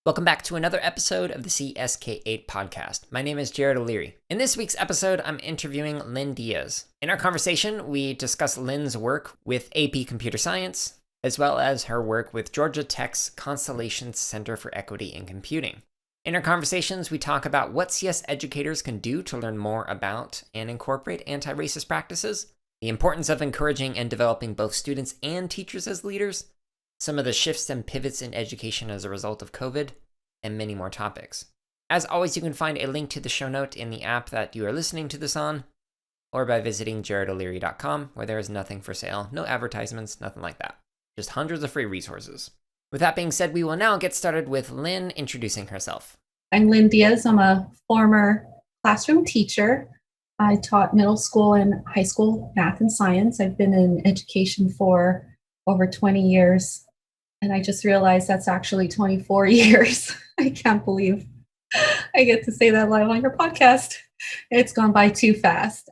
Welcome back to another episode of the CSK8 podcast. My name is Jared O'Leary. In this week's episode, I'm interviewing Lien Diez. In our conversation, we discuss Lien's work with AP Computer Science, as well as her work with Georgia Tech's Constellations Center for Equity in Computing. In our conversations, we talk about what CS educators can do to learn more about and incorporate anti-racist practices, the importance of encouraging and developing both students and teachers as leaders, some of the shifts and pivots in education as a result of COVID, and many more topics. As always, you can find a link to the show note in the app that you are listening to this on, or by visiting jaredoleary.com, where there is nothing for sale, no advertisements, nothing like that. Just hundreds of free resources. With that being said, we will now get started with Lien introducing herself. I'm Lien Diez. I'm a former classroom teacher. I taught middle school and high school math and science. I've been in education for over 20 years, and I just realized that's actually 24 years. I can't believe I get to say that live on your podcast. It's gone by too fast.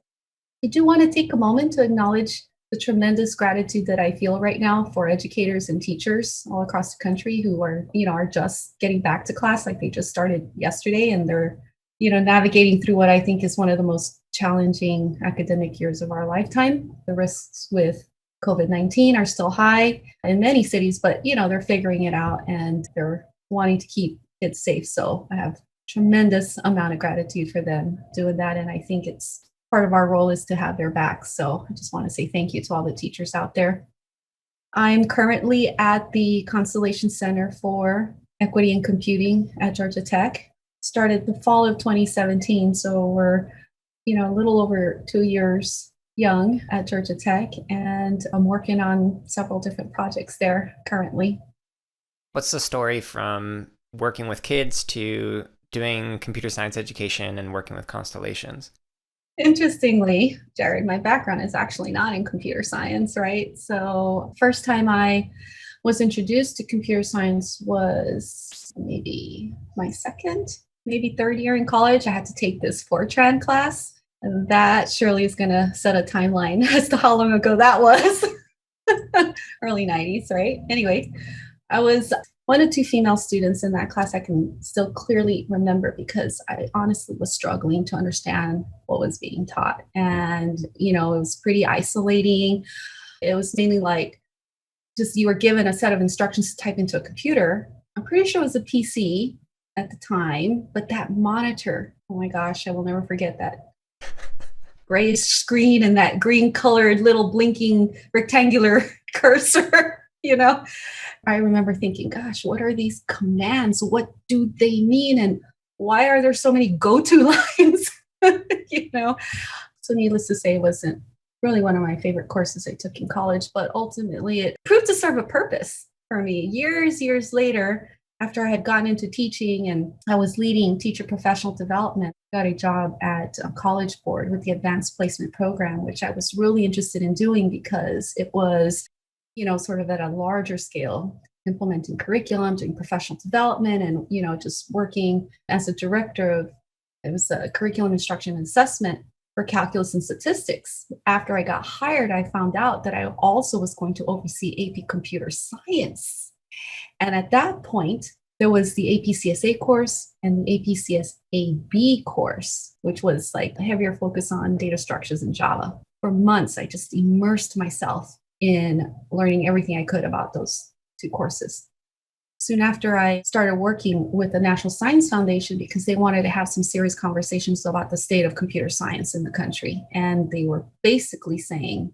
I do want to take a moment to acknowledge the tremendous gratitude that I feel right now for educators and teachers all across the country who are just getting back to class. Like they just started yesterday, and they're, navigating through what I think is one of the most challenging academic years of our lifetime. The risks with COVID-19 are still high in many cities, but they're figuring it out and they're wanting to keep it safe. So I have tremendous amount of gratitude for them doing that. And I think it's part of our role is to have their backs. So I just want to say thank you to all the teachers out there. I'm currently at the Constellations Center for Equity in Computing at Georgia Tech. Started the fall of 2017. So we're, a little over 2 years young at Georgia Tech, and I'm working on several different projects there currently. What's the story from working with kids to doing computer science education and working with Constellations? Interestingly, Jared, my background is actually not in computer science, right? So first time I was introduced to computer science was maybe my second, maybe third year in college. I had to take this Fortran class. And that surely is going to set a timeline as to how long ago that was. Early 90s, right? Anyway, I was one of two female students in that class I can still clearly remember because I honestly was struggling to understand what was being taught. And, it was pretty isolating. It was mainly like just you were given a set of instructions to type into a computer. I'm pretty sure it was a PC at the time, but that monitor, oh my gosh, I will never forget that gray screen and that green colored little blinking rectangular cursor, I remember thinking, gosh, what are these commands? What do they mean? And why are there so many go-to lines? So needless to say, it wasn't really one of my favorite courses I took in college, but ultimately it proved to serve a purpose for me. Years later, after I had gotten into teaching and I was leading teacher professional development, I got a job at a College Board with the Advanced Placement Program, which I was really interested in doing because it was, sort of at a larger scale, implementing curriculum, doing professional development, and, just working as a director of, it was a curriculum instruction and assessment for calculus and statistics. After I got hired, I found out that I also was going to oversee AP Computer Science. And at that point, there was the APCSA course and the APCSAB course, which was like a heavier focus on data structures in Java. For months, I just immersed myself in learning everything I could about those two courses. Soon after, I started working with the National Science Foundation because they wanted to have some serious conversations about the state of computer science in the country. And they were basically saying,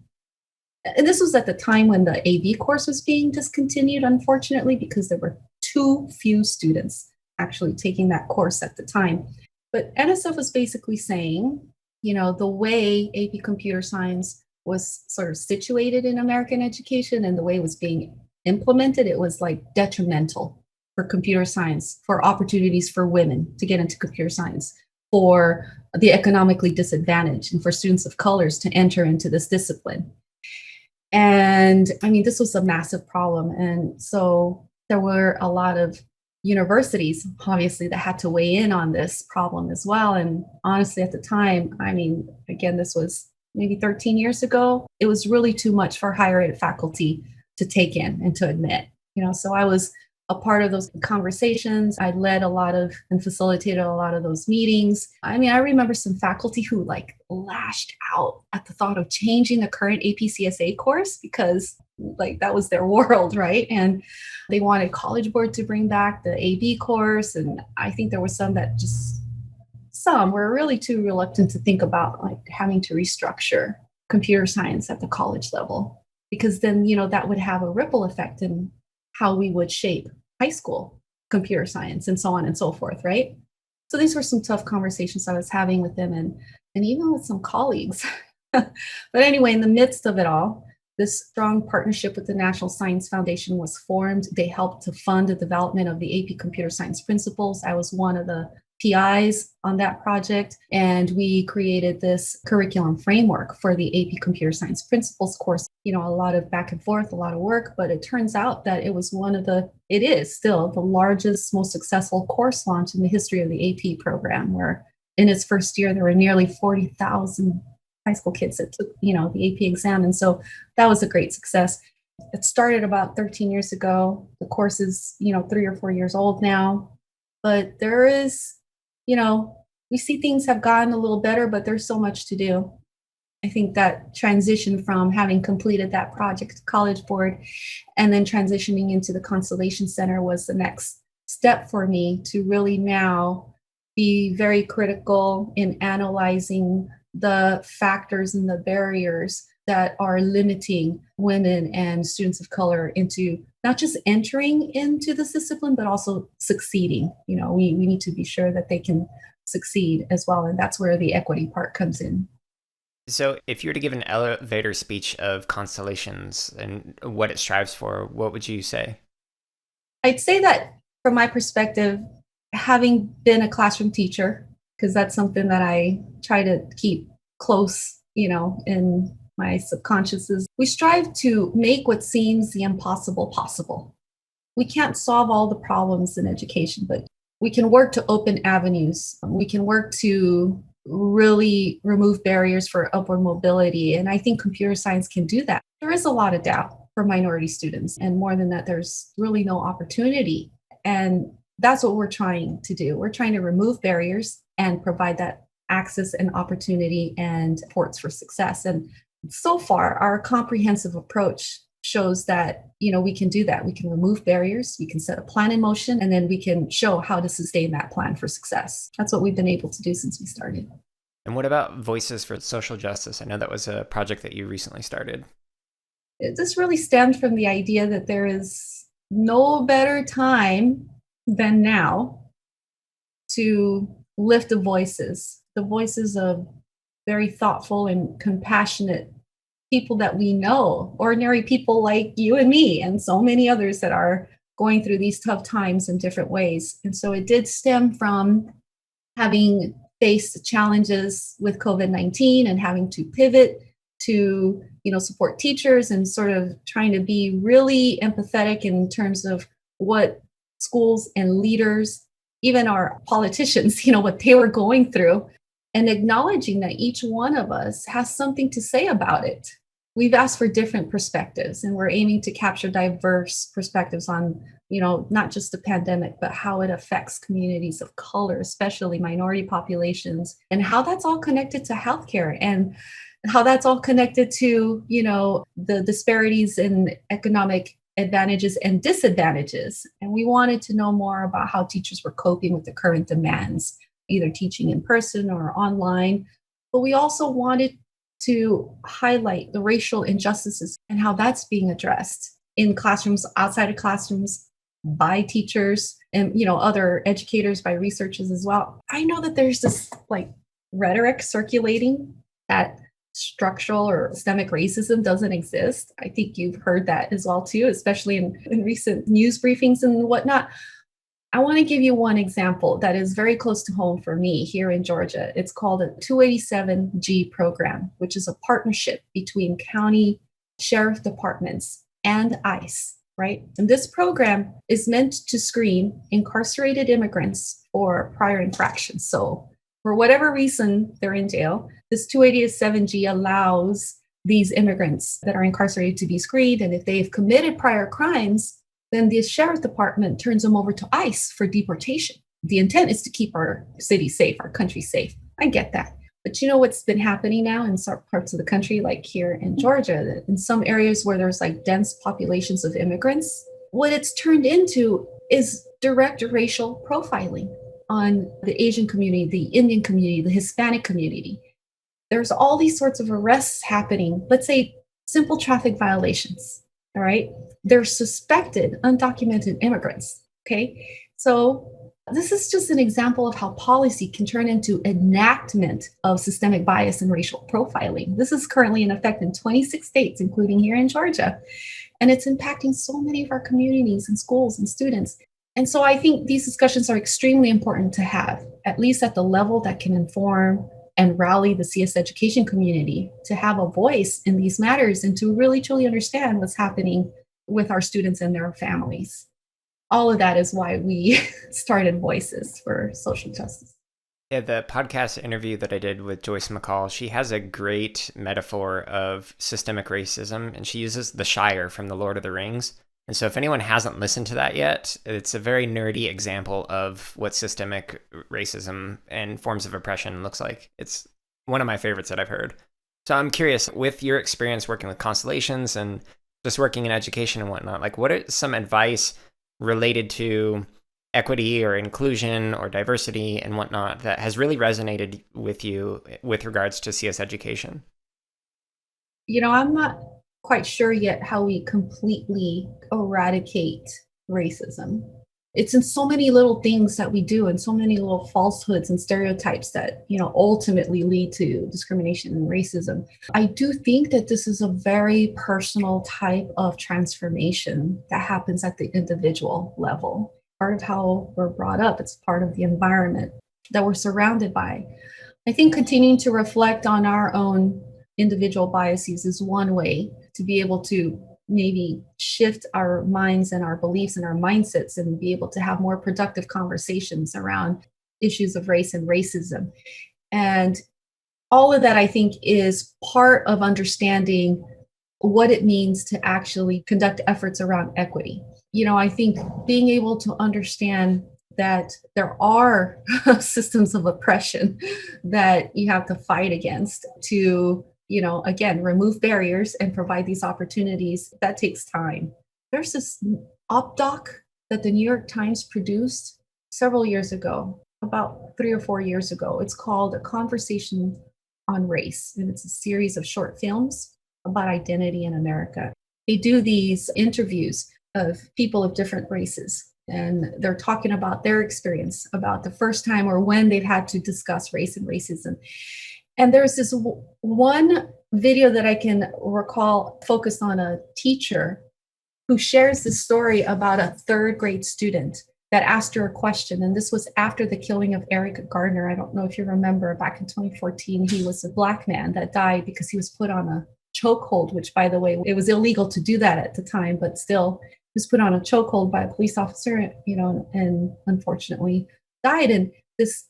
and this was at the time when the AB course was being discontinued, unfortunately, because there were too few students actually taking that course at the time. But NSF was basically saying, the way AP Computer Science was sort of situated in American education and the way it was being implemented, it was like detrimental for computer science, for opportunities for women to get into computer science, for the economically disadvantaged, and for students of colors to enter into this discipline. And this was a massive problem. And so there were a lot of universities, obviously, that had to weigh in on this problem as well. And honestly, at the time, again, this was maybe 13 years ago, it was really too much for higher ed faculty to take in and to admit. So I was a part of those conversations. I led a lot of and facilitated a lot of those meetings. I mean, I remember some faculty who like lashed out at the thought of changing the current APCSA course because like that was their world, right? And they wanted College Board to bring back the AB course. And I think there was some were really too reluctant to think about like having to restructure computer science at the college level, because then, that would have a ripple effect in how we would shape high school computer science and so on and so forth, right? So these were some tough conversations I was having with them and even with some colleagues. But anyway, in the midst of it all, this strong partnership with the National Science Foundation was formed. They helped to fund the development of the AP Computer Science Principles. I was one of the PIs on that project, and we created this curriculum framework for the AP Computer Science Principles course. A lot of back and forth, a lot of work, but it turns out that it was it is still the largest, most successful course launch in the history of the AP program, where in its first year, there were nearly 40,000 high school kids that took, the AP exam. And so that was a great success. It started about 13 years ago. The course is, 3 or 4 years old now, but there is, we see things have gotten a little better, but there's so much to do. I think that transition from having completed that project to College Board and then transitioning into the Constellations Center was the next step for me to really now be very critical in analyzing the factors and the barriers that are limiting women and students of color into not just entering into this discipline, but also succeeding. We need to be sure that they can succeed as well. And that's where the equity part comes in. So if you were to give an elevator speech of Constellations and what it strives for, what would you say? I'd say that from my perspective, having been a classroom teacher, because that's something that I try to keep close, in my subconsciouses, we strive to make what seems the impossible possible. We can't solve all the problems in education, but we can work to open avenues. We can work to really remove barriers for upward mobility. And I think computer science can do that. There is a lot of doubt for minority students. And more than that, there's really no opportunity. And that's what we're trying to do. We're trying to remove barriers and provide that access and opportunity and supports for success. And so far, our comprehensive approach shows that, we can do that. We can remove barriers, we can set a plan in motion, and then we can show how to sustain that plan for success. That's what we've been able to do since we started. And what about Voices for Social Justice? I know that was a project that you recently started. This really stemmed from the idea that there is no better time than now to lift the voices of very thoughtful and compassionate people that we know, ordinary people like you and me, and so many others that are going through these tough times in different ways. And so it did stem from having faced challenges with COVID-19 and having to pivot to, support teachers and sort of trying to be really empathetic in terms of what schools and leaders, even our politicians, what they were going through, and acknowledging that each one of us has something to say about it. We've asked for different perspectives, and we're aiming to capture diverse perspectives on, not just the pandemic, but how it affects communities of color, especially minority populations, and how that's all connected to healthcare and how that's all connected to, the disparities in economic advantages and disadvantages. And we wanted to know more about how teachers were coping with the current demands, either teaching in person or online. But we also wanted to highlight the racial injustices and how that's being addressed in classrooms, outside of classrooms, by teachers and, other educators, by researchers as well. I know that there's this rhetoric circulating that structural or systemic racism doesn't exist. I think you've heard that as well too, especially in recent news briefings and whatnot. I want to give you one example that is very close to home for me here in Georgia. It's called a 287G program, which is a partnership between county sheriff departments and ICE, right? And this program is meant to screen incarcerated immigrants for prior infractions. So for whatever reason they're in jail, this 287G allows these immigrants that are incarcerated to be screened. And if they've committed prior crimes, then the sheriff department turns them over to ICE for deportation. The intent is to keep our city safe, our country safe. I get that. But you know what's been happening now in certain parts of the country, like here in Georgia, in some areas where there's like dense populations of immigrants, what it's turned into is direct racial profiling on the Asian community, the Indian community, the Hispanic community. There's all these sorts of arrests happening. Let's say simple traffic violations. All right. They're suspected undocumented immigrants. Okay. So this is just an example of how policy can turn into enactment of systemic bias and racial profiling. This is currently in effect in 26 states, including here in Georgia. And it's impacting so many of our communities and schools and students. And so I think these discussions are extremely important to have, at least at the level that can inform and rally the CS education community to have a voice in these matters and to really truly understand what's happening with our students and their families. All of that is why we started Voices for Social Justice. Yeah, the podcast interview that I did with Joyce McCall, she has a great metaphor of systemic racism, and she uses the Shire from The Lord of the Rings. And so if anyone hasn't listened to that yet, it's a very nerdy example of what systemic racism and forms of oppression looks like. It's one of my favorites that I've heard. So I'm curious, with your experience working with Constellations and just working in education and whatnot, like what are some advice related to equity or inclusion or diversity and whatnot that has really resonated with you with regards to CS education? You know, I'm not quite sure yet how we completely eradicate racism. It's in so many little things that we do and so many little falsehoods and stereotypes that, ultimately lead to discrimination and racism. I do think that this is a very personal type of transformation that happens at the individual level. Part of how we're brought up, it's part of the environment that we're surrounded by. I think continuing to reflect on our own individual biases is one way to be able to maybe shift our minds and our beliefs and our mindsets and be able to have more productive conversations around issues of race and racism. And all of that, I think, is part of understanding what it means to actually conduct efforts around equity. I think being able to understand that there are systems of oppression that you have to fight against to again, remove barriers and provide these opportunities, that takes time. There's this op doc that the New York Times produced several years ago, about 3 or 4 years ago. It's called A Conversation on Race, and it's a series of short films about identity in America. They do these interviews of people of different races, and they're talking about their experience, about the first time or when they've had to discuss race and racism. And there's this one video that I can recall focused on a teacher who shares this story about a third grade student that asked her a question. And this was after the killing of Eric Gardner. I don't know if you remember, back in 2014, he was a Black man that died because he was put on a chokehold, which, by the way, it was illegal to do that at the time, but still he was put on a chokehold by a police officer, and unfortunately died. And this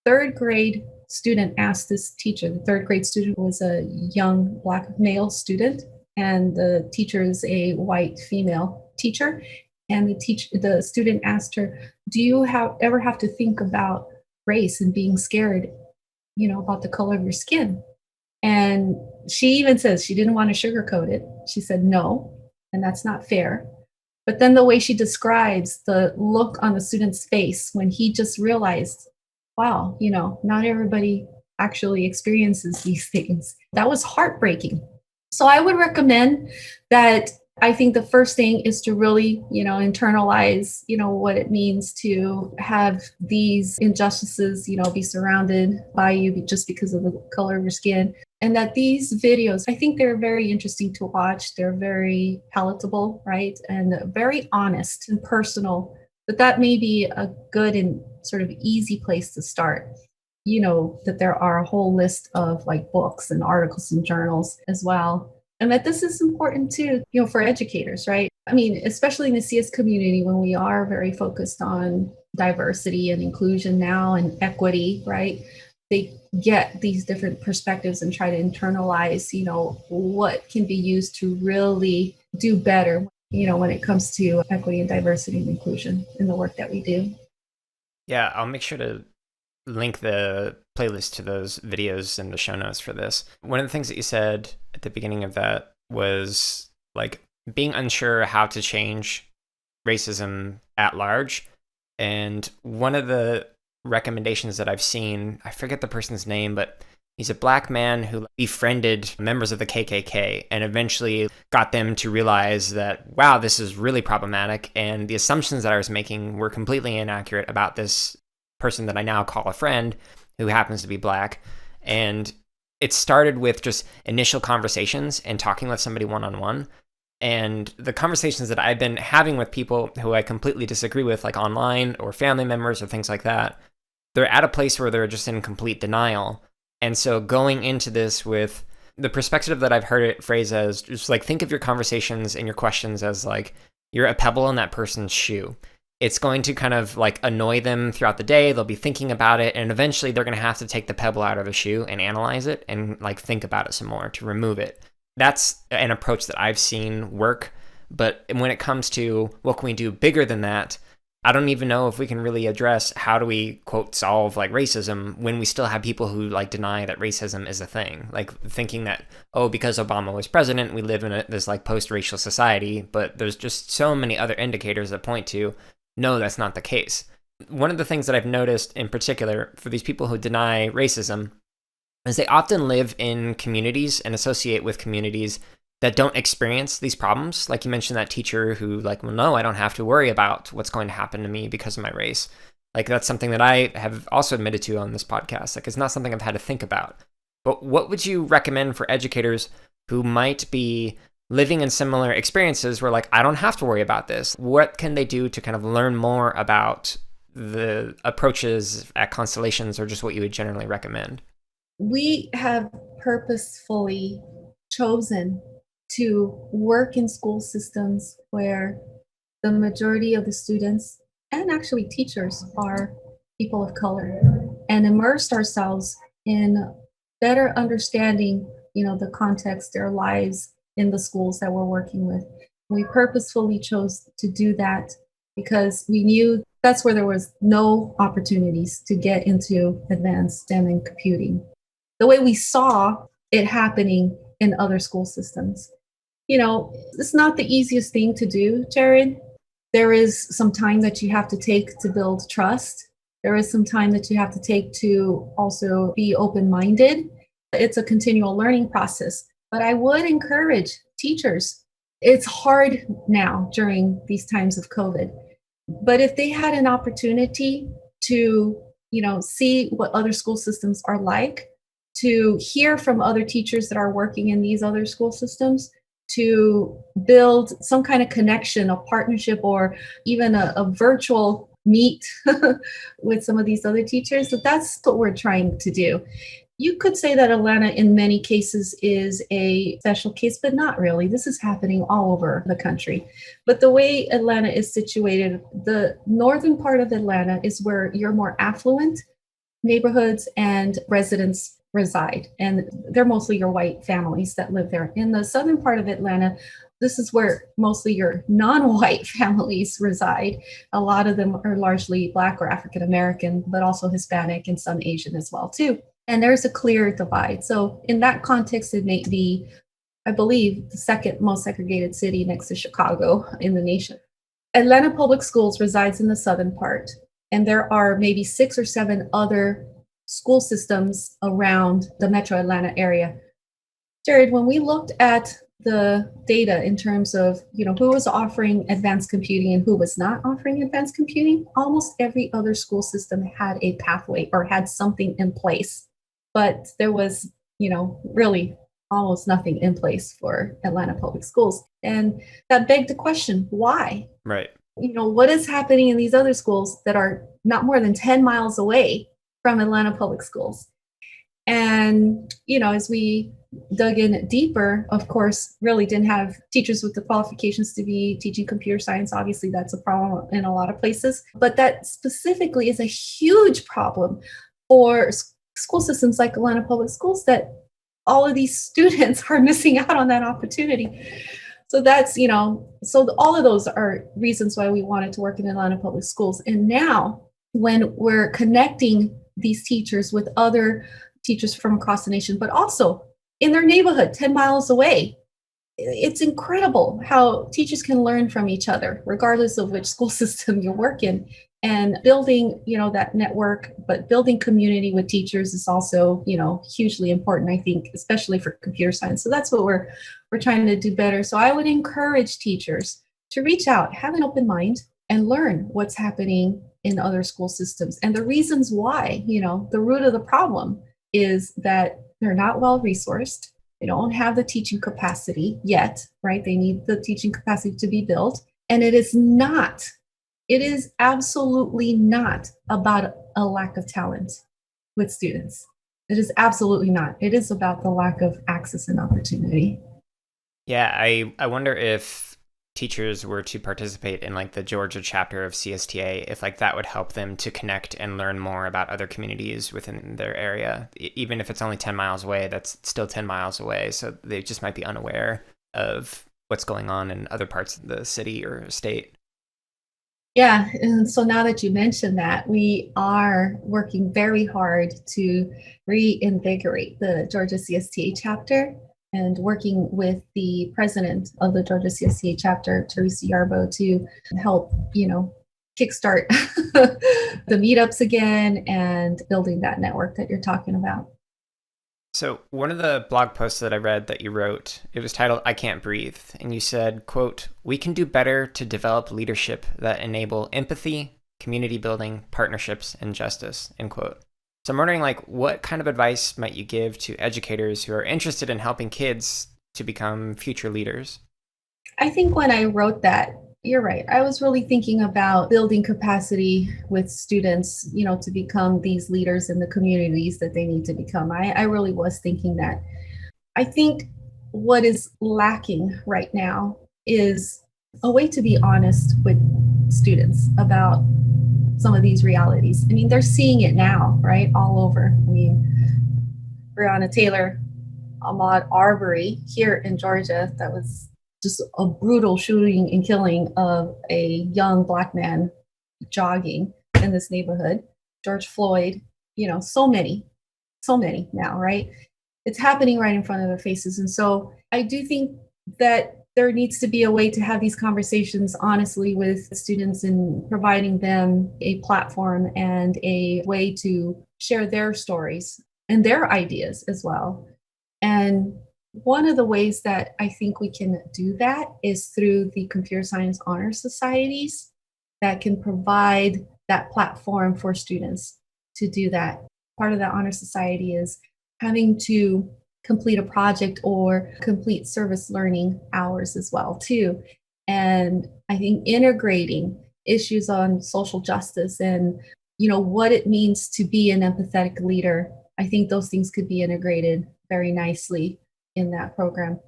third grade student asked this teacher, the third grade student was a young Black male student, and the teacher is a white female teacher. And the student asked her, do you ever have to think about race and being scared, about the color of your skin? And she even says she didn't want to sugarcoat it. She said, no, and that's not fair. But then the way she describes the look on the student's face when he just realized, wow, not everybody actually experiences these things. That was heartbreaking. So I would recommend that. I think the first thing is to really, internalize, what it means to have these injustices, be surrounded by you just because of the color of your skin. And that these videos, I think they're very interesting to watch. They're very palatable, right? And very honest and personal. But that may be a good and sort of easy place to start. That there are a whole list of like books and articles and journals as well. And that this is important too, for educators, right? I mean, especially in the CS community, when we are very focused on diversity and inclusion now and equity, right? They get these different perspectives and try to internalize, what can be used to really do better. when it comes to equity and diversity and inclusion in the work that we do. Yeah, I'll make sure to link the playlist to those videos in the show notes for this. One of the things that you said at the beginning of that was like being unsure how to change racism at large. And one of the recommendations that I've seen, I forget the person's name, but he's a Black man who befriended members of the KKK and eventually got them to realize that, wow, this is really problematic. And the assumptions that I was making were completely inaccurate about this person that I now call a friend who happens to be Black. And it started with just initial conversations and talking with somebody one-on-one. And the conversations that I've been having with people who I completely disagree with, like online or family members or things like that, they're at a place where they're just in complete denial. And so going into this with the perspective that I've heard it phrased as just like, think of your conversations and your questions as like, you're a pebble in that person's shoe. It's going to kind of like annoy them throughout the day. They'll be thinking about it. And eventually they're going to have to take the pebble out of the shoe and analyze it and like think about it some more to remove it. That's an approach that I've seen work. But when it comes to what can we do bigger than that, I don't even know if we can really address how do we, quote, solve like racism when we still have people who like deny that racism is a thing, like thinking that, oh, because Obama was president, we live in this like post-racial society. But there's just so many other indicators that point to, no, that's not the case. One of the things that I've noticed in particular for these people who deny racism is they often live in communities and associate with communities that don't experience these problems. Like you mentioned that teacher who like, well, no, I don't have to worry about what's going to happen to me because of my race. Like that's something that I have also admitted to on this podcast. Like it's not something I've had to think about. But what would you recommend for educators who might be living in similar experiences where like, I don't have to worry about this? What can they do to kind of learn more about the approaches at Constellations, or just what you would generally recommend? We have purposefully chosen to work in school systems where the majority of the students and actually teachers are people of color, and immersed ourselves in better understanding, the context, their lives in the schools that we're working with. We purposefully chose to do that because we knew that's where there was no opportunities to get into advanced STEM and computing, the way we saw it happening in other school systems. It's not the easiest thing to do, Jared. There is some time that you have to take to build trust. There is some time that you have to take to also be open-minded. It's a continual learning process. But I would encourage teachers. It's hard now during these times of COVID. But if they had an opportunity to, see what other school systems are like, to hear from other teachers that are working in these other school systems, to build some kind of connection, a partnership, or even a virtual meet with some of these other teachers. So that's what we're trying to do. You could say that Atlanta in many cases is a special case, but not really. This is happening all over the country. But the way Atlanta is situated, the northern part of Atlanta is where your more affluent neighborhoods and residents reside. And they're mostly your white families that live there. In the southern part of Atlanta, this is where mostly your non-white families reside. A lot of them are largely Black or African American, but also Hispanic and some Asian as well too. And there's a clear divide. So in that context, it may be, I believe, the second most segregated city next to Chicago in the nation. Atlanta Public Schools resides in the southern part, and there are maybe 6 or 7 other school systems around the metro Atlanta area. Jared, when we looked at the data in terms of, who was offering advanced computing and who was not offering advanced computing, almost every other school system had a pathway or had something in place. But there was, really almost nothing in place for Atlanta Public Schools. And that begged the question, why? Right. What is happening in these other schools that are not more than 10 miles away from Atlanta Public Schools? And, as we dug in deeper, of course, really didn't have teachers with the qualifications to be teaching computer science. Obviously, that's a problem in a lot of places. But that specifically is a huge problem for school systems like Atlanta Public Schools, that all of these students are missing out on that opportunity. So that's, so all of those are reasons why we wanted to work in Atlanta Public Schools. And now when we're connecting these teachers with other teachers from across the nation, but also in their neighborhood, 10 miles away, it's incredible how teachers can learn from each other, regardless of which school system you work in. And building, that network, but building community with teachers is also, hugely important, I think, especially for computer science. So that's what we're trying to do better. So I would encourage teachers to reach out, have an open mind, and learn what's happening in other school systems and the reasons why. The root of the problem is that they're not well resourced. They don't have the teaching capacity yet, right? They need the teaching capacity to be built. And it is absolutely not about a lack of talent with students. It is absolutely not. It is about the lack of access and opportunity. Yeah, I wonder if teachers were to participate in like the Georgia chapter of CSTA, if like that would help them to connect and learn more about other communities within their area. Even if it's only 10 miles away, that's still 10 miles away. So they just might be unaware of what's going on in other parts of the city or state. Yeah, and so now that you mentioned that, we are working very hard to reinvigorate the Georgia CSTA chapter and working with the president of the Georgia CSTA chapter, Teresa Yarbo, to help, kickstart the meetups again and building that network that you're talking about. So one of the blog posts that I read that you wrote, it was titled, "I Can't Breathe." And you said, quote, "We can do better to develop leadership that enable empathy, community building, partnerships, and justice," end quote. So I'm wondering, like, what kind of advice might you give to educators who are interested in helping kids to become future leaders? I think when I wrote that, you're right. I was really thinking about building capacity with students, to become these leaders in the communities that they need to become. I really was thinking that. I think what is lacking right now is a way to be honest with students about some of these realities. I mean, they're seeing it now, right? All over. I mean, Breonna Taylor, Ahmaud Arbery here in Georgia, that was just a brutal shooting and killing of a young Black man jogging in this neighborhood. George Floyd, so many now, right? It's happening right in front of their faces. And so I do think that there needs to be a way to have these conversations honestly with students and providing them a platform and a way to share their stories and their ideas as well. And one of the ways that I think we can do that is through the computer science honor societies that can provide that platform for students to do that. Part of that honor society is having to complete a project or complete service learning hours as well too. And I think integrating issues on social justice and what it means to be an empathetic leader, I think those things could be integrated very nicely in that program.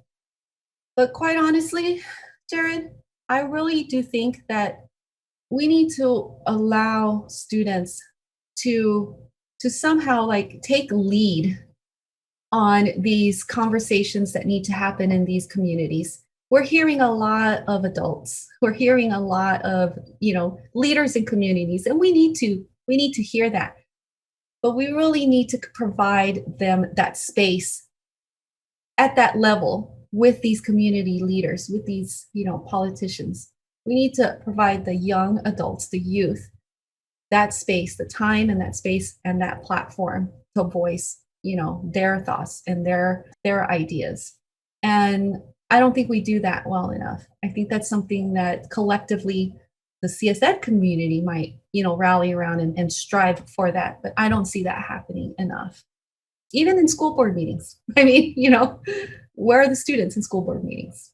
But quite honestly, Jared, I really do think that we need to allow students to somehow like take lead on these conversations that need to happen in these communities. We're hearing a lot of adults. We're hearing a lot of, leaders in communities, and we need to hear that. But we really need to provide them that space at that level with these community leaders, with these, politicians. We need to provide the young adults, the youth, that space, the time and that space and that platform to voice, their thoughts and their ideas. And I don't think we do that well enough. I think that's something that collectively the CSED community might, rally around and strive for that. But I don't see that happening enough. Even in school board meetings. I mean, where are the students in school board meetings?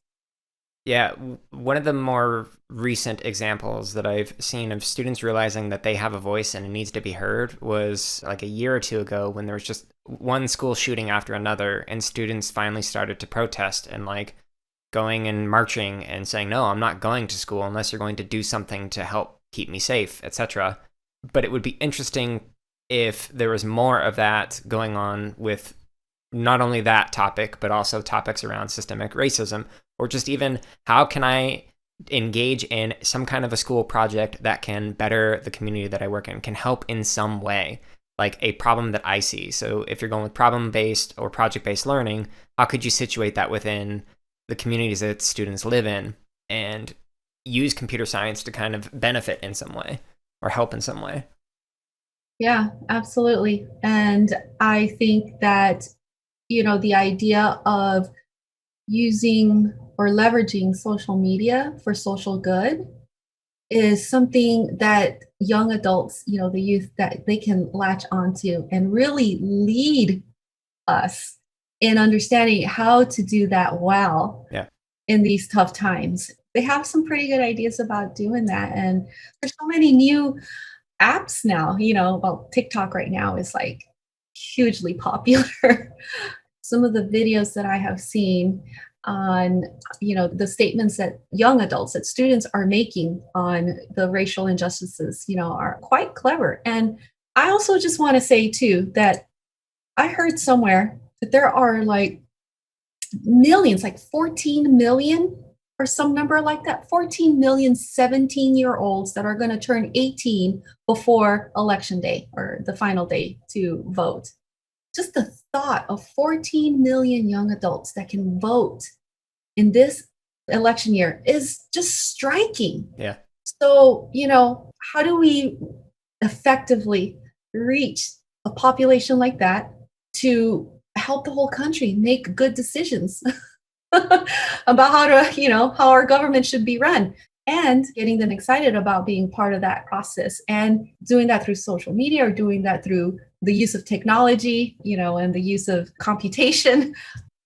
Yeah, one of the more recent examples that I've seen of students realizing that they have a voice and it needs to be heard was like a year or two ago when there was just one school shooting after another, and students finally started to protest and like going and marching and saying, "No, I'm not going to school unless you're going to do something to help keep me safe," etc. But it would be interesting if there was more of that going on with not only that topic, but also topics around systemic racism, or just even how can I engage in some kind of a school project that can better the community that I work in, can help in some way, like a problem that I see. So if you're going with problem-based or project-based learning, how could you situate that within the communities that students live in and use computer science to kind of benefit in some way or help in some way? Yeah, absolutely. And I think that, the idea of using or leveraging social media for social good is something that young adults, the youth, that they can latch onto and really lead us in understanding how to do that well Yeah. in these tough times. They have some pretty good ideas about doing that. And there's so many new apps now, well, TikTok right now is like hugely popular. Some of the videos that I have seen on, the statements that young adults, that students are making on the racial injustices, are quite clever. And I also just want to say too that I heard somewhere that there are like millions, like 14 million or some number like that, 14 million 17-year-olds that are going to turn 18 before election day or the final day to vote. Just the thought of 14 million young adults that can vote in this election year is just striking. Yeah. So, how do we effectively reach a population like that to help the whole country make good decisions about how our government should be run, and getting them excited about being part of that process, and doing that through social media or doing that through the use of technology, and the use of computation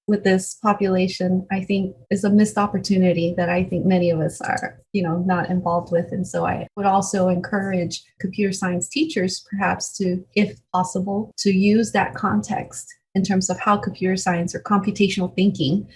with this population, I think is a missed opportunity that I think many of us are, not involved with. And so I would also encourage computer science teachers perhaps to, if possible, to use that context in terms of how computer science or computational thinking,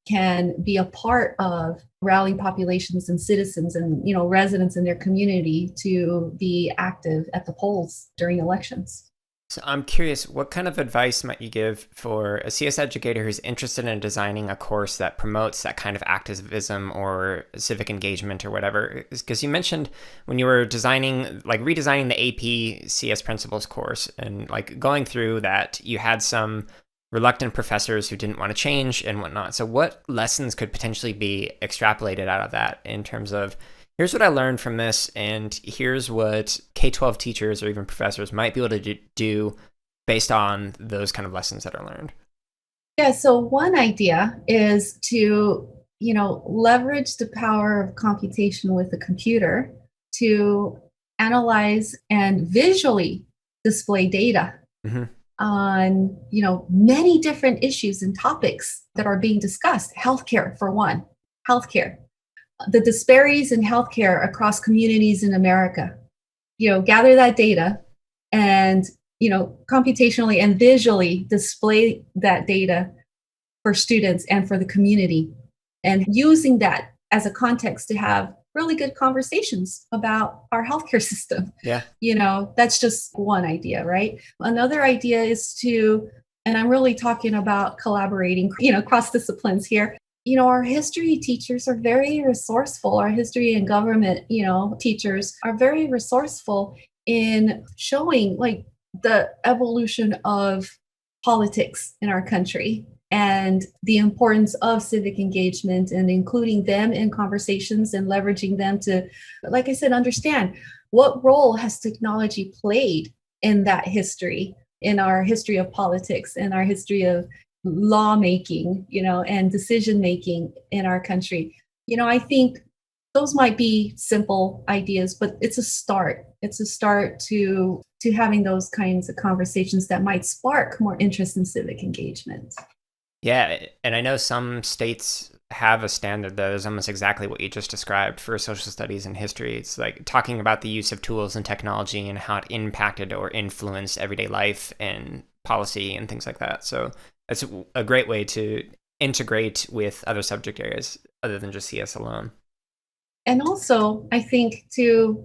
can be a part of rallying populations and citizens and, residents in their community to be active at the polls during elections. So I'm curious, what kind of advice might you give for a CS educator who's interested in designing a course that promotes that kind of activism or civic engagement or whatever? Because you mentioned when you were redesigning the AP CS Principles course and like going through that, you had some reluctant professors who didn't want to change and whatnot. So what lessons could potentially be extrapolated out of that in terms of, here's what I learned from this, and here's what K-12 teachers or even professors might be able to do based on those kind of lessons that are learned? Yeah, so one idea is to, leverage the power of computation with the computer to analyze and visually display data on, many different issues and topics that are being discussed. Healthcare, for one, healthcare. The disparities in healthcare across communities in America, gather that data and, computationally and visually display that data for students and for the community, and using that as a context to have really good conversations about our healthcare system. Yeah. That's just one idea, right? Another idea is to, and I'm really talking about collaborating, cross disciplines here. Our history teachers are very resourceful. Our history and government, teachers are very resourceful in showing like the evolution of politics in our country and the importance of civic engagement and including them in conversations and leveraging them to, like I said, understand what role has technology played in that history, in our history of politics, in our history of lawmaking, and decision making in our country. I think those might be simple ideas, but it's a start. It's a start to having those kinds of conversations that might spark more interest in civic engagement. Yeah, and I know some states have a standard that is almost exactly what you just described for social studies and history. It's like talking about the use of tools and technology and how it impacted or influenced everyday life and policy and things like that. So it's a great way to integrate with other subject areas other than just CS alone. And also, I think too,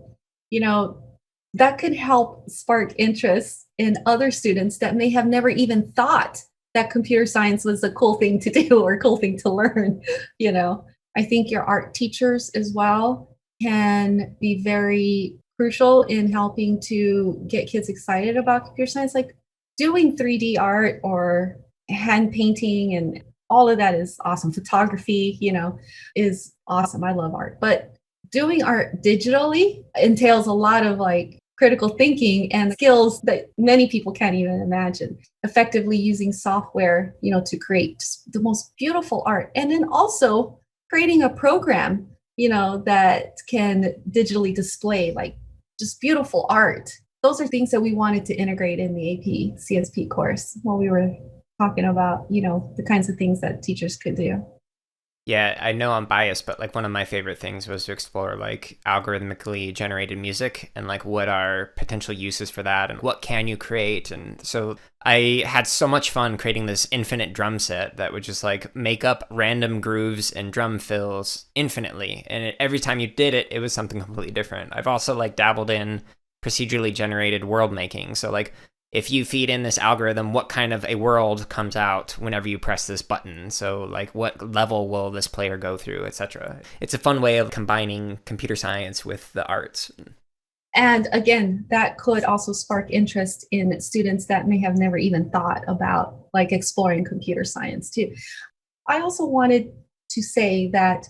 that could help spark interest in other students that may have never even thought that computer science was a cool thing to do or a cool thing to learn. You know, I think your art teachers as well can be very crucial in helping to get kids excited about computer science, like doing 3D art or hand painting and all of that is awesome. Photography, is awesome. I love art. But doing art digitally entails a lot of like critical thinking and skills that many people can't even imagine. Effectively using software, to create the most beautiful art. And then also creating a program, that can digitally display like just beautiful art. Those are things that we wanted to integrate in the AP CSP course while we were talking about, the kinds of things that teachers could do. Yeah, I know I'm biased, but like one of my favorite things was to explore like algorithmically generated music and like what are potential uses for that and what can you create. And so I had so much fun creating this infinite drum set that would just like make up random grooves and drum fills infinitely. And every time you did it, it was something completely different. I've also like dabbled in procedurally generated world making. So like if you feed in this algorithm, what kind of a world comes out whenever you press this button? So like what level will this player go through, etc. It's a fun way of combining computer science with the arts. And again, that could also spark interest in students that may have never even thought about like exploring computer science too. I also wanted to say that,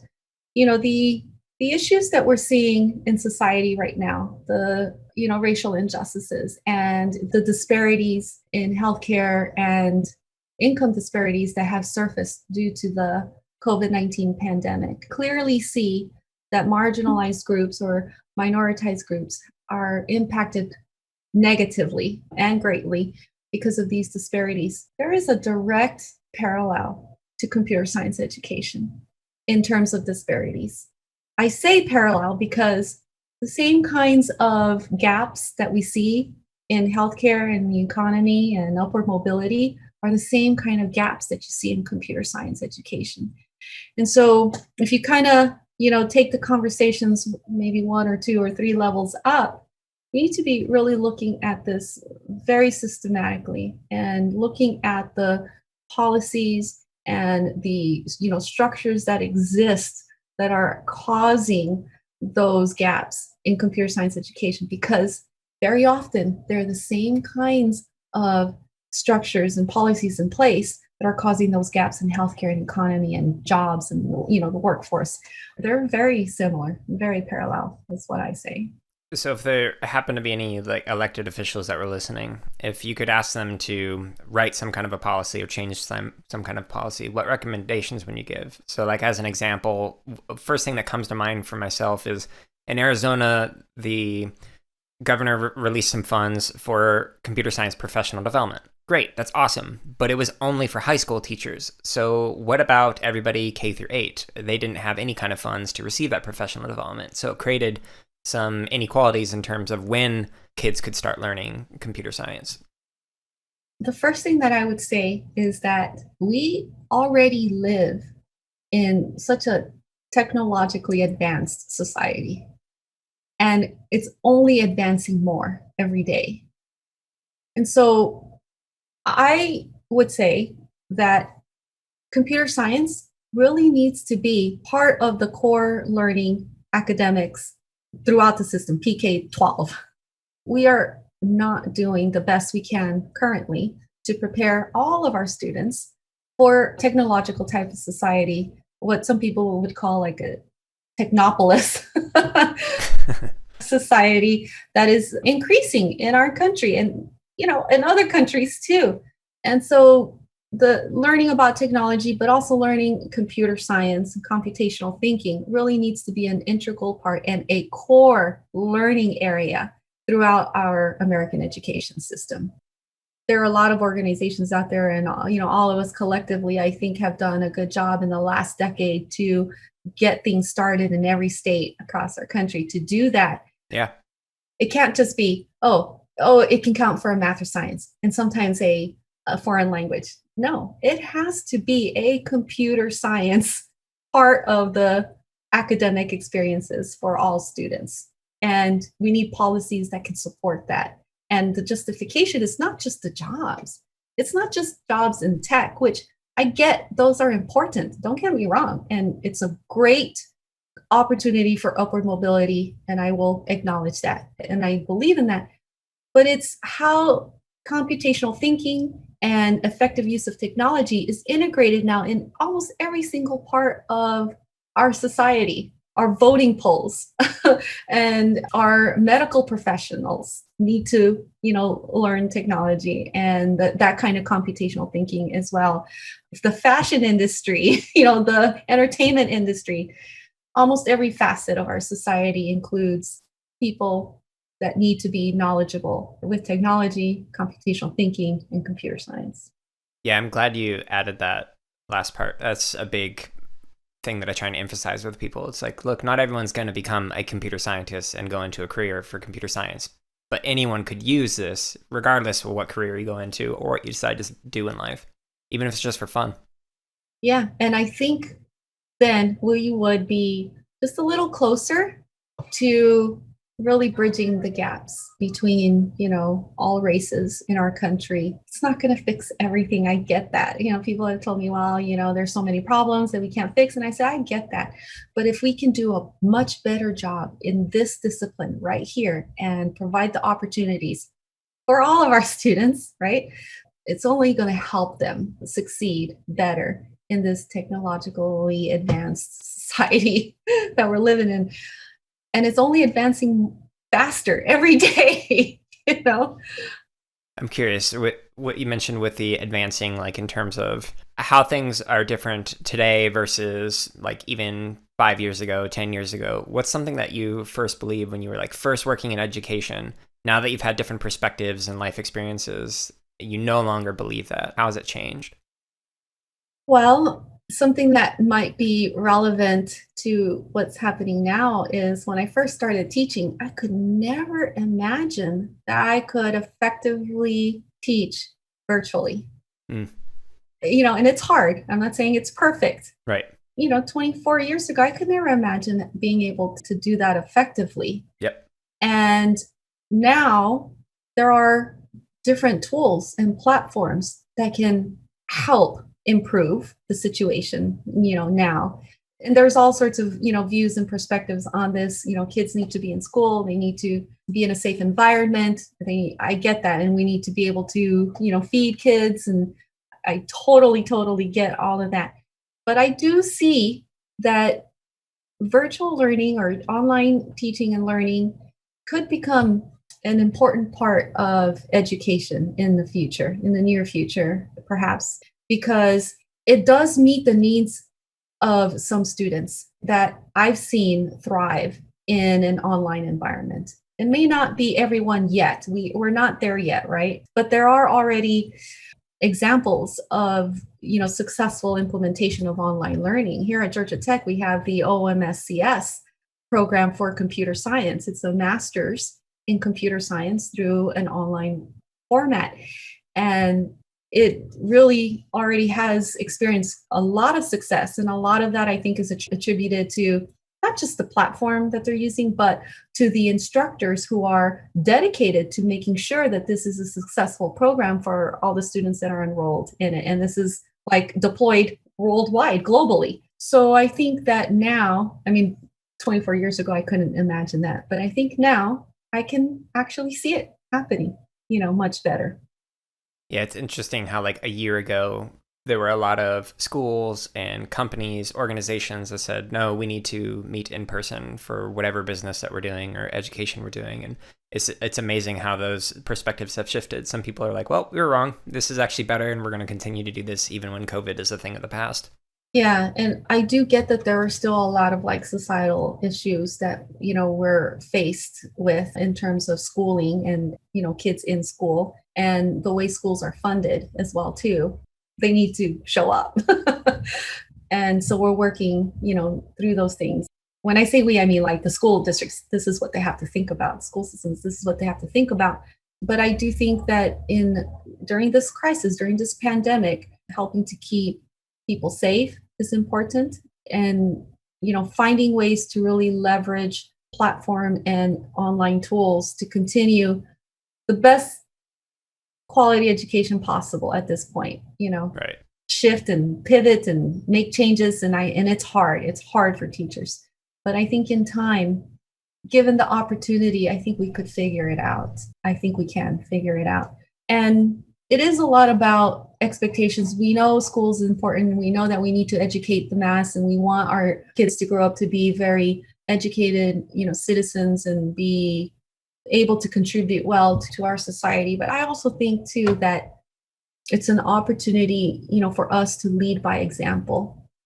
the issues that we're seeing in society right now, the racial injustices and the disparities in healthcare and income disparities that have surfaced due to the COVID-19 pandemic, clearly see that marginalized groups or minoritized groups are impacted negatively and greatly because of these disparities. There is a direct parallel to computer science education in terms of disparities. I say parallel because the same kinds of gaps that we see in healthcare and the economy and upward mobility are the same kind of gaps that you see in computer science education. And so if you kind of, take the conversations maybe 1 or 2 or 3 levels up, we need to be really looking at this very systematically and looking at the policies and the, structures that exist that are causing those gaps in computer science education, because very often they're the same kinds of structures and policies in place that are causing those gaps in healthcare and economy and jobs and the workforce. They're very similar, very parallel, is what I say. So if there happen to be any like elected officials that were listening, if you could ask them to write some kind of a policy or change some kind of policy, what recommendations would you give? So like as an example, first thing that comes to mind for myself is in Arizona, the governor released some funds for computer science professional development. Great, that's awesome, but it was only for high school teachers. So what about everybody K through 8? They didn't have any kind of funds to receive that professional development. So it created some inequalities in terms of when kids could start learning computer science. The first thing that I would say is that we already live in such a technologically advanced society, and it's only advancing more every day. And so I would say that computer science really needs to be part of the core learning academics throughout the system, PK-12. We are not doing the best we can currently to prepare all of our students for technological type of society, what some people would call like a technopolis society that is increasing in our country and, in other countries too. And so the learning about technology, but also learning computer science and computational thinking really needs to be an integral part and a core learning area throughout our American education system. There are a lot of organizations out there, and all of us collectively, I think, have done a good job in the last decade to get things started in every state across our country to do that. Yeah. It can't just be, it can count for a math or science and sometimes a foreign language. No, it has to be a computer science part of the academic experiences for all students. And we need policies that can support that. And the justification is not just the jobs. It's not just jobs in tech, which I get those are important. Don't get me wrong. And it's a great opportunity for upward mobility. And I will acknowledge that. And I believe in that. But it's how computational thinking and effective use of technology is integrated now in almost every single part of our society. Our voting polls and our medical professionals need to, learn technology and that kind of computational thinking as well. The fashion industry, the entertainment industry, almost every facet of our society includes people that need to be knowledgeable with technology, computational thinking, and computer science. Yeah, I'm glad you added that last part. That's a big thing that I try and emphasize with people. It's like, look, not everyone's going to become a computer scientist and go into a career for computer science, but anyone could use this regardless of what career you go into or what you decide to do in life, even if it's just for fun. Yeah, and I think then we would be just a little closer to really bridging the gaps between, all races in our country. It's not going to fix everything. I get that. People have told me, well, there's so many problems that we can't fix. And I said, I get that. But if we can do a much better job in this discipline right here and provide the opportunities for all of our students, right? It's only going to help them succeed better in this technologically advanced society that we're living in. And it's only advancing faster every day, I'm curious what you mentioned with the advancing, like in terms of how things are different today versus like even 5 years ago, 10 years ago. What's something that you first believed when you were like first working in education? Now that you've had different perspectives and life experiences, you no longer believe that. How has it changed? Well, something that might be relevant to what's happening now is when I first started teaching, I could never imagine that I could effectively teach virtually. And it's hard. I'm not saying it's perfect. Right. 24 years ago, I could never imagine being able to do that effectively. Yep. And now there are different tools and platforms that can help improve the situation, now. And there's all sorts of, views and perspectives on this. Kids need to be in school. They need to be in a safe environment. I get that. And we need to be able to, feed kids. And I totally get all of that. But I do see that virtual learning or online teaching and learning could become an important part of education in the near future, perhaps, because it does meet the needs of some students that I've seen thrive in an online environment. It may not be everyone yet. We're not there yet, right? But there are already examples of successful implementation of online learning. Here at Georgia Tech, we have the OMSCS program for computer science. It's a master's in computer science through an online format. And it really already has experienced a lot of success. And a lot of that, I think, is attributed to not just the platform that they're using, but to the instructors who are dedicated to making sure that this is a successful program for all the students that are enrolled in it. And this is like deployed worldwide, globally. So I think that now, 24 years ago, I couldn't imagine that. But I think now I can actually see it happening, much better. Yeah, it's interesting how like a year ago, there were a lot of schools and companies, organizations that said, no, we need to meet in person for whatever business that we're doing or education we're doing. And it's amazing how those perspectives have shifted. Some people are like, well, we were wrong. This is actually better. And we're going to continue to do this even when COVID is a thing of the past. Yeah, and I do get that there are still a lot of like societal issues that, we're faced with in terms of schooling and, kids in school and the way schools are funded as well, too. They need to show up. And so we're working, through those things. When I say we, I mean like the school districts, this is what they have to think about. School systems, this is what they have to think about. But I do think that during this crisis, during this pandemic, helping to keep people safe is important. And, finding ways to really leverage platform and online tools to continue the best quality education possible at this point, Right. shift and pivot and make changes. And it's hard for teachers. But I think in time, given the opportunity, I think we could figure it out. I think we can figure it out. And it is a lot about expectations. We know school is important. We know that we need to educate the mass, and we want our kids to grow up to be very educated, citizens, and be able to contribute well to our society. But I also think too that it's an opportunity, for us to lead by example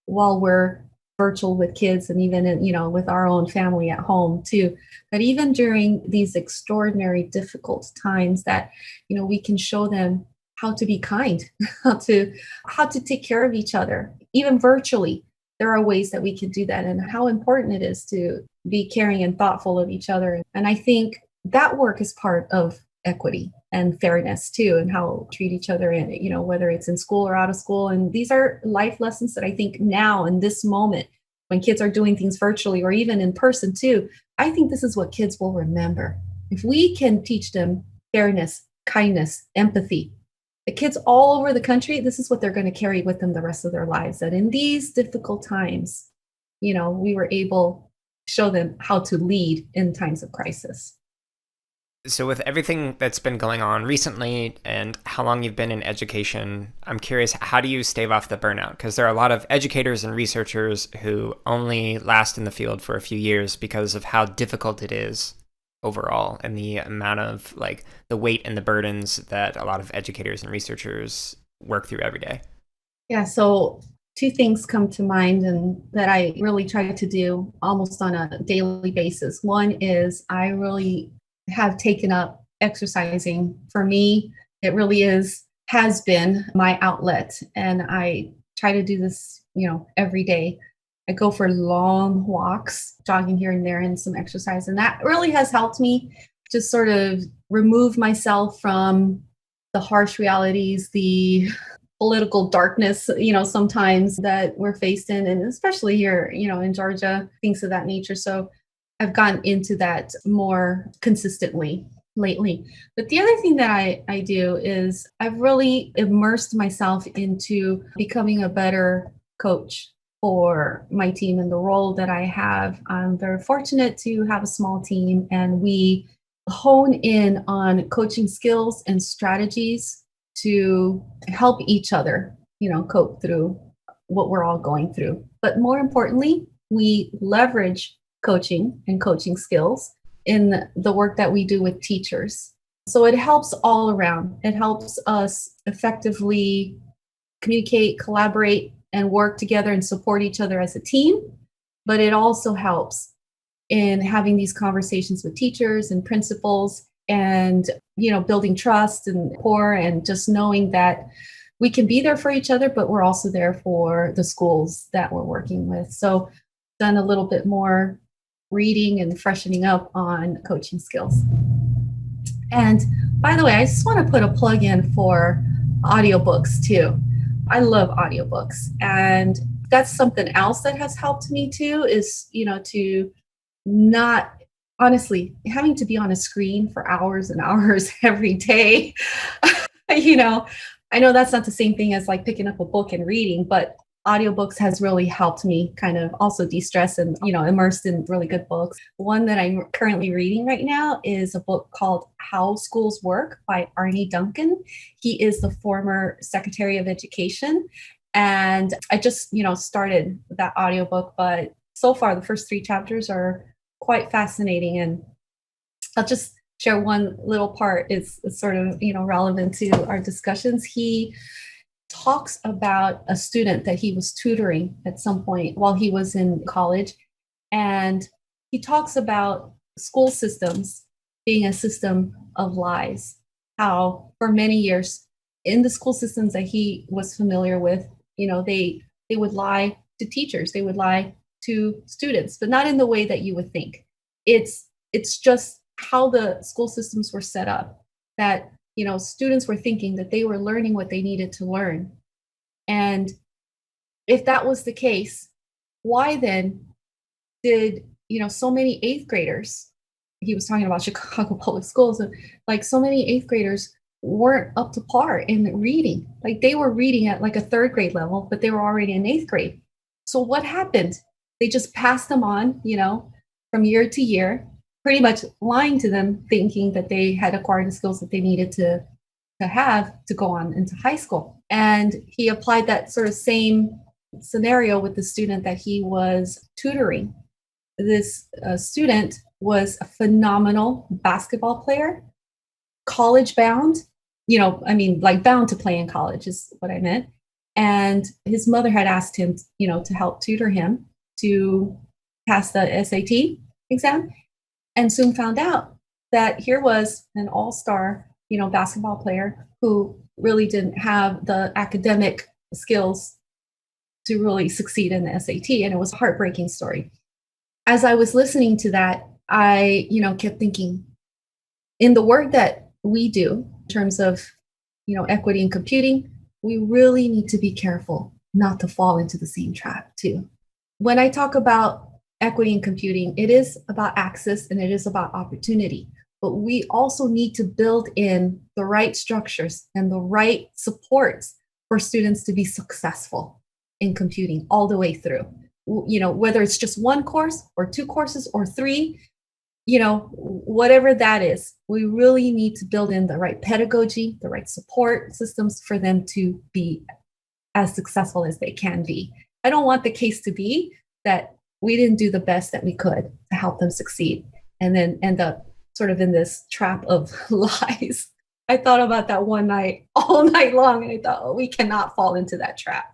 while we're virtual with kids, and even with our own family at home too, that even during these extraordinary difficult times that we can show them how to be kind, how to take care of each other, even virtually. There are ways that we can do that, and how important it is to be caring and thoughtful of each other. And I think that work is part of equity and fairness too, and how we treat each other in, whether it's in school or out of school. And these are life lessons that I think now in this moment, when kids are doing things virtually or even in person too, I think this is what kids will remember. If we can teach them fairness, kindness, empathy, the kids all over the country, this is what they're going to carry with them the rest of their lives. That in these difficult times, we were able to show them how to lead in times of crisis. So with everything that's been going on recently and how long you've been in education, I'm curious, how do you stave off the burnout? Because there are a lot of educators and researchers who only last in the field for a few years because of how difficult it is overall, and the amount of the weight and the burdens that a lot of educators and researchers work through every day. Yeah, so two things come to mind and that I really try to do almost on a daily basis. One is I really have taken up exercising. For me, it really has been my outlet, and I try to do this, every day. I go for long walks, jogging here and there, and some exercise. And that really has helped me just sort of remove myself from the harsh realities, the political darkness, sometimes that we're faced in, and especially here, in Georgia, things of that nature. So I've gotten into that more consistently lately. But the other thing that I do is I've really immersed myself into becoming a better coach for my team and the role that I have. I'm very fortunate to have a small team, and we hone in on coaching skills and strategies to help each other, cope through what we're all going through. But more importantly, we leverage coaching and coaching skills in the work that we do with teachers. So it helps all around. It helps us effectively communicate, collaborate, and work together and support each other as a team. But it also helps in having these conversations with teachers and principals, and building trust and rapport, and just knowing that we can be there for each other, but we're also there for the schools that we're working with. So done a little bit more reading and freshening up on coaching skills. And by the way, I just want to put a plug in for audiobooks too. I love audiobooks, and that's something else that has helped me too, is to not, honestly, having to be on a screen for hours and hours every day. I know that's not the same thing as picking up a book and reading, but audiobooks has really helped me kind of also de-stress and, immersed in really good books. One that I'm currently reading right now is a book called How Schools Work by Arne Duncan. He is the former Secretary of Education. And I just, started that audiobook, but so far the first 3 chapters are quite fascinating. And I'll just share one little part. It's sort of, relevant to our discussions. He talks about a student that he was tutoring at some point while he was in college. And he talks about school systems being a system of lies, how for many years in the school systems that he was familiar with, they would lie to teachers, they would lie to students, but not in the way that you would think. It's just how the school systems were set up, that students were thinking that they were learning what they needed to learn. And if that was the case, why then did so many 8th graders, he was talking about Chicago public schools, so many 8th graders weren't up to par in reading. Like they were reading at like a third grade level, but they were already in eighth grade. So what happened? They just passed them on, from year to year, pretty much lying to them, thinking that they had acquired the skills that they needed to have to go on into high school. And he applied that sort of same scenario with the student that he was tutoring. This student was a phenomenal basketball player, college bound, like bound to play in college is what I meant. And his mother had asked him, to help tutor him to pass the SAT exam, and soon found out that here was an all-star, basketball player who really didn't have the academic skills to really succeed in the SAT. And it was a heartbreaking story. As I was listening to that, I, kept thinking, in the work that we do in terms of, equity and computing, we really need to be careful not to fall into the same trap too. When I talk about equity and computing, it is about access and it is about opportunity, but we also need to build in the right structures and the right supports for students to be successful in computing all the way through. Whether it's just one course or two courses or three, whatever that is, we really need to build in the right pedagogy, the right support systems for them to be as successful as they can be. I don't want the case to be that we didn't do the best that we could to help them succeed and then end up sort of in this trap of lies. I thought about that one night, all night long, and I thought, oh, we cannot fall into that trap.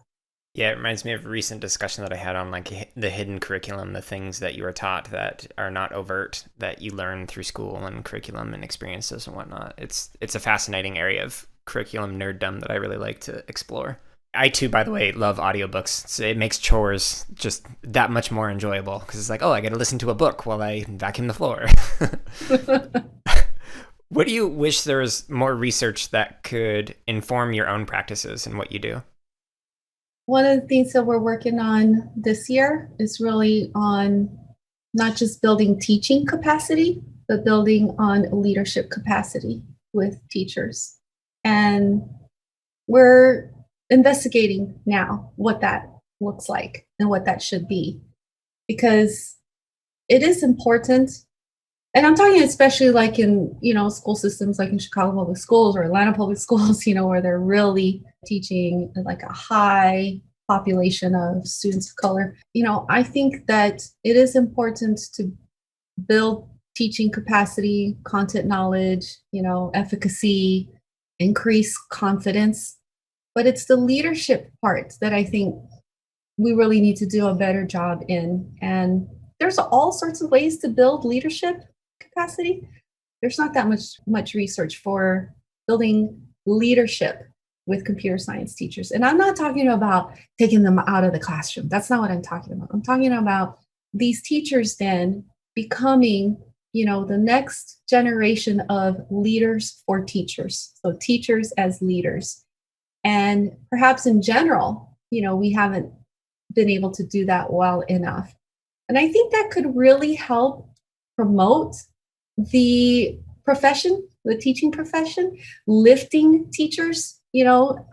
Yeah, it reminds me of a recent discussion that I had on like the hidden curriculum, the things that you are taught that are not overt, that you learn through school and curriculum and experiences and whatnot. It's a fascinating area of curriculum nerddom that I really like to explore. I too, by the way, love audiobooks. So it makes chores just that much more enjoyable because it's like, oh, I get to listen to a book while I vacuum the floor. What do you wish there was more research that could inform your own practices and what you do? One of the things that we're working on this year is really on not just building teaching capacity, but building on leadership capacity with teachers. And we're investigating now what that looks like and what that should be, because it is important. And I'm talking especially like in, school systems like in Chicago public schools or Atlanta public schools, where they're really teaching like a high population of students of color. I think that it is important to build teaching capacity, content knowledge, efficacy, increase confidence. But it's the leadership part that I think we really need to do a better job in. And there's all sorts of ways to build leadership capacity. There's not that much research for building leadership with computer science teachers. And I'm not talking about taking them out of the classroom. That's not what I'm talking about. I'm talking about these teachers then becoming, the next generation of leaders for teachers. So teachers as leaders. And perhaps in general, we haven't been able to do that well enough. And I think that could really help promote the profession, the teaching profession, lifting teachers,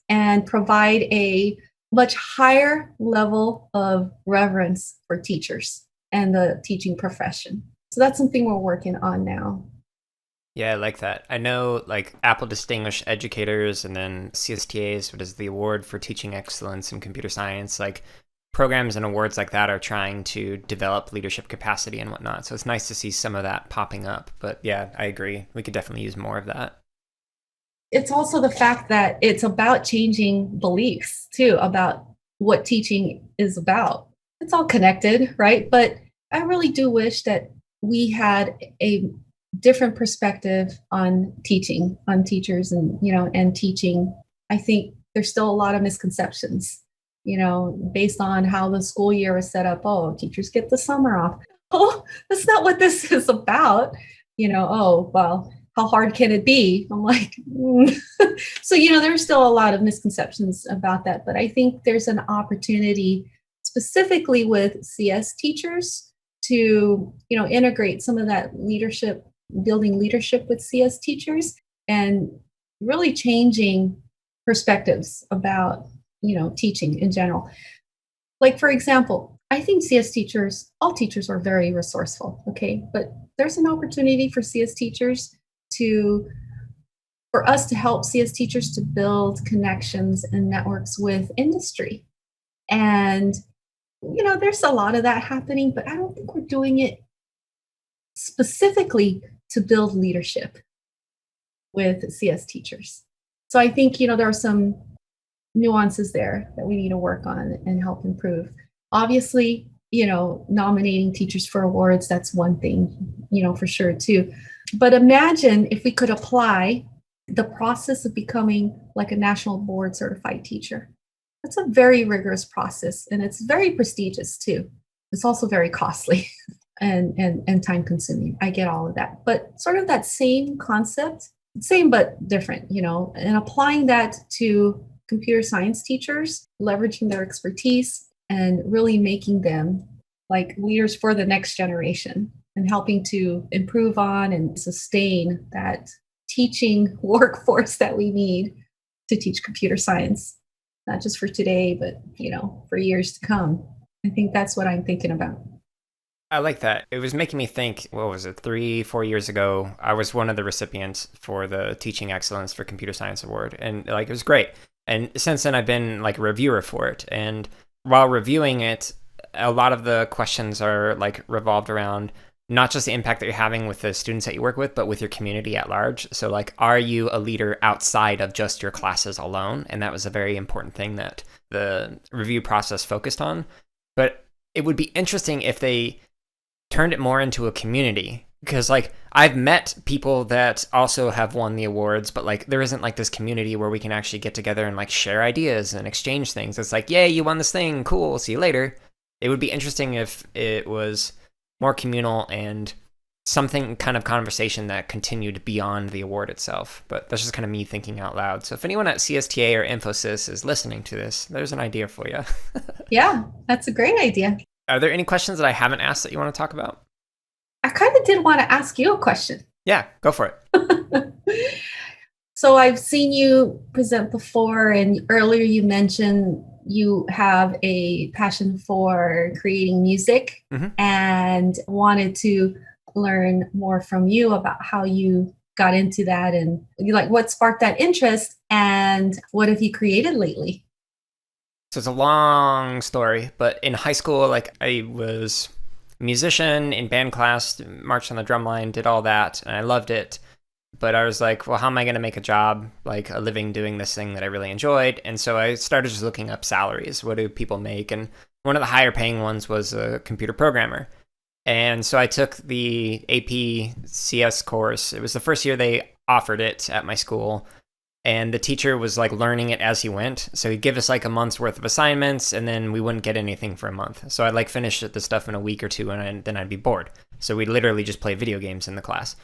and provide a much higher level of reverence for teachers and the teaching profession. So that's something we're working on now. Yeah, I like that. I know like Apple Distinguished Educators and then CSTAs, what is the award for teaching excellence in computer science, like programs and awards like that are trying to develop leadership capacity and whatnot. So it's nice to see some of that popping up. But yeah, I agree. We could definitely use more of that. It's also the fact that it's about changing beliefs too, about what teaching is about. It's all connected, right? But I really do wish that we had a different perspective on teaching, on teachers and teaching. I think there's still a lot of misconceptions, based on how the school year is set up. Oh, teachers get the summer off. Oh, that's not what this is about. Oh, well, how hard can it be? I'm like, So, there's still a lot of misconceptions about that. But I think there's an opportunity specifically with CS teachers to, integrate some of that leadership, building leadership with CS teachers and really changing perspectives about, teaching in general. Like, for example, I think CS teachers, all teachers are very resourceful, okay? But there's an opportunity for CS teachers to, for us to help CS teachers to build connections and networks with industry. And, there's a lot of that happening, but I don't think we're doing it specifically to build leadership with CS teachers. So I think, there are some nuances there that we need to work on and help improve. Obviously, nominating teachers for awards, that's one thing, for sure too. But imagine if we could apply the process of becoming like a national board certified teacher. That's a very rigorous process, and it's very prestigious too. It's also very costly and time consuming. I get all of that. But sort of that same concept, same but different, and applying that to computer science teachers, leveraging their expertise and really making them like leaders for the next generation and helping to improve on and sustain that teaching workforce that we need to teach computer science, not just for today, but, for years to come. I think that's what I'm thinking about. I like that. It was making me think, what was it, 3-4 years ago, I was one of the recipients for the Teaching Excellence for Computer Science Award. And it was great. And since then, I've been like a reviewer for it. And while reviewing it, a lot of the questions are like revolved around not just the impact that you're having with the students that you work with, but with your community at large. So like, are you a leader outside of just your classes alone? And that was a very important thing that the review process focused on. But it would be interesting if they turned it more into a community, because like I've met people that also have won the awards, but like there isn't like this community where we can actually get together and like share ideas and exchange things. It's like, yay, you won this thing, cool, see you later. It would be interesting if it was more communal and something kind of conversation that continued beyond the award itself. But that's just kind of me thinking out loud. So if anyone at CSTA or Infosys is listening to this, there's an idea for you. Yeah, that's a great idea. Are there any questions that I haven't asked that you want to talk about? I kind of did want to ask you a question. Yeah, go for it. So I've seen you present before, and earlier you mentioned you have a passion for creating music and wanted to learn more from you about how you got into that and like what sparked that interest and what have you created lately? So it's a long story, but in high school, like I was a musician in band class, marched on the drum line, did all that, and I loved it. But I was like, well, how am I going to make a job, like a living doing this thing that I really enjoyed? And so I started just looking up salaries. What do people make? And one of the higher paying ones was a computer programmer. And so I took the AP CS course. It was the first year they offered it at my school. And the teacher was like learning it as he went. So he'd give us like a month's worth of assignments and then we wouldn't get anything for a month. So I'd like finish the stuff in a week or two and then I'd be bored. So we'd literally just play video games in the class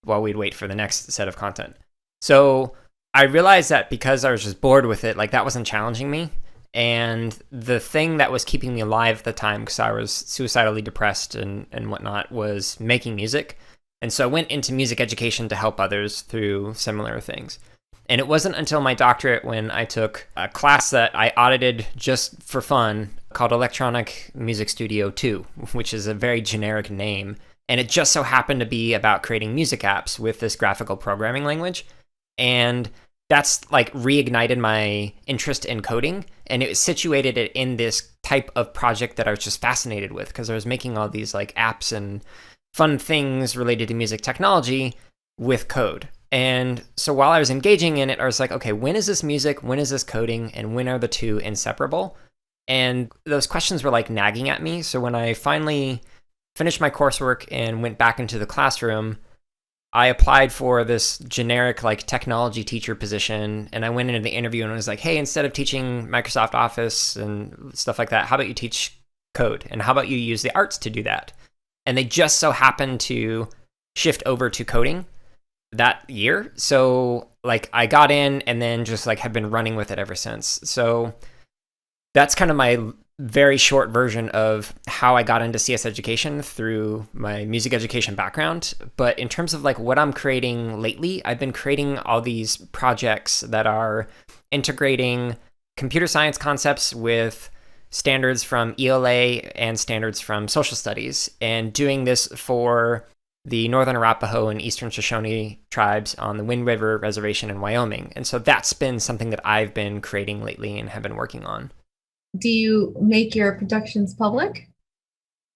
while we'd wait for the next set of content. So I realized that because I was just bored with it, like that wasn't challenging me. And the thing that was keeping me alive at the time, because I was suicidally depressed and whatnot, was making music. And so I went into music education to help others through similar things. And it wasn't until my doctorate when I took a class that I audited just for fun called Electronic Music Studio 2, which is a very generic name. And it just so happened to be about creating music apps with this graphical programming language. And that's like reignited my interest in coding. And it situated it in this type of project that I was just fascinated with because I was making all these like apps and fun things related to music technology with code. And so while I was engaging in it, I was like, okay, when is this music? When is this coding? And when are the two inseparable? And those questions were like nagging at me. So when I finally finished my coursework and went back into the classroom, I applied for this generic like technology teacher position. And I went into the interview and I was like, hey, instead of teaching Microsoft Office and stuff like that, how about you teach code? And how about you use the arts to do that? And they just so happened to shift over to coding that year. So like I got in and then just like have been running with it ever since. So that's kind of very short version of how I got into CS education through my music education background. But in terms of like what I'm creating lately, I've been creating all these projects that are integrating computer science concepts with standards from ELA and standards from social studies, and doing this for the Northern Arapaho and Eastern Shoshone tribes on the Wind River Reservation in Wyoming. And so that's been something that I've been creating lately and have been working on. Do you make your productions public?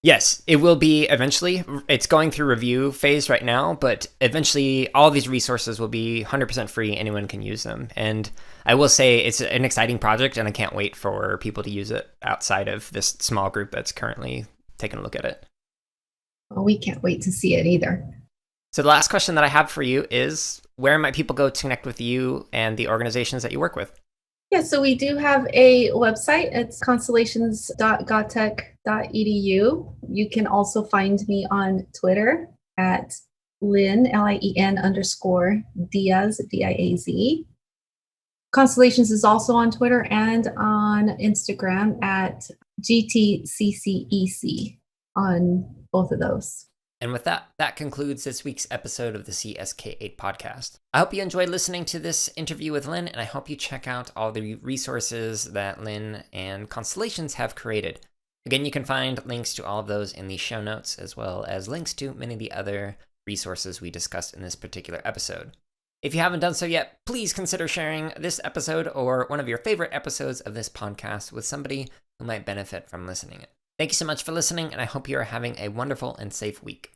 Yes, it will be eventually. It's going through review phase right now, but eventually all these resources will be 100% free. Anyone can use them. And I will say it's an exciting project, and I can't wait for people to use it outside of this small group that's currently taking a look at it. Well, we can't wait to see it either. So the last question that I have for you is, where might people go to connect with you and the organizations that you work with? Yeah, so we do have a website. It's constellations.gautech.edu. You can also find me on Twitter at Lien, Lien _ Diaz, Diaz. Constellations is also on Twitter and on Instagram at GTCCEC on both of those. And with that, that concludes this week's episode of the CSK8 podcast. I hope you enjoyed listening to this interview with Lien, and I hope you check out all the resources that Lien and Constellations have created. Again, you can find links to all of those in the show notes, as well as links to many of the other resources we discussed in this particular episode. If you haven't done so yet, please consider sharing this episode or one of your favorite episodes of this podcast with somebody who might benefit from listening it. Thank you so much for listening, and I hope you are having a wonderful and safe week.